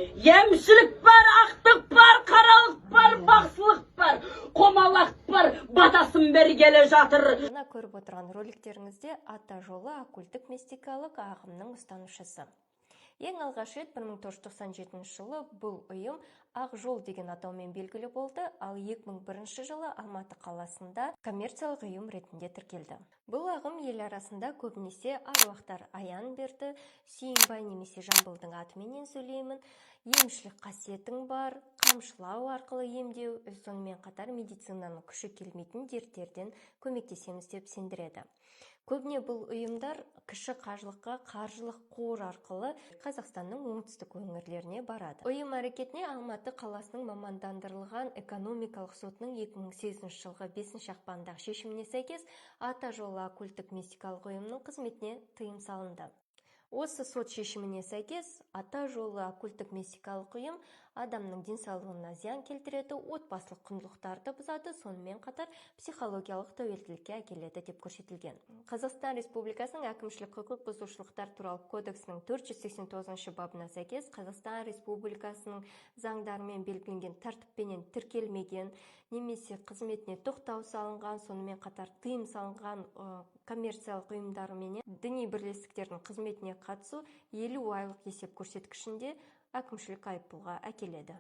Емшілік бар, ақтық бар, қаралық бар, бақсылық бар, қомалақ бар, батасын бері келе жатыр. Мына көріп отырған роликтеріңізде ата жолы оккульттік мистикалық ағымның ұстанушысы. Ең алғаш рет 1997 жылы бұл ұйым Ақ жол деген атаумен белгілі болды, ал 2001 жылы Алматы қаласында коммерциялық ұйым ретінде тіркелді. Бұл ағым ел арасында көбінесе аруақтар аян берді, сүйінбай немесе жамбылдың атыменен сөйлеймін, емшілік қасиетің бар, қамшылау арқылы емдеу, сонымен қатар медицинаның күші келмейтін дерттерден көмектесеміз деп сендіреді. Көбіне бұл ұйымдар кіші қажылыққа қаржылық қор арқылы Қазақстанның оңтүстік өңірлеріне барады. Ұйым әрекетіне Алматы қаласының мамандандырылған экономикалық сотының 2008 жылғы 5 ақпандағы шешіміне сәйкес ата жолы оккульттік мистикалық ұйымның қызметіне тыйым салынды. Осы сот шешіміне сәйкес ата жолы оккульттік мистикалық ұйым адамның денсаулығына зиян келтіреді, отбасылық құндылықтарды бұзады, сонымен қатар психологиялық тәуелділікке әкеледі деп көрсетілген. Қазақстан Республикасының әкімшілік құқық бұзушылықтар туралы кодексінің 489 бабына сәйкес Қазақстан Республикасының заңдарымен белгіленген тәртіппенен тіркелмеген немесе қызметіне тоқтау салынған, сонымен қатар тыйым салынған коммерциялық ұйымдар менен діни бірлестіктердің қызметіне қатысу 50 айлық есеп көрсеткішінде әкімшілік айыппұлға әкеледі.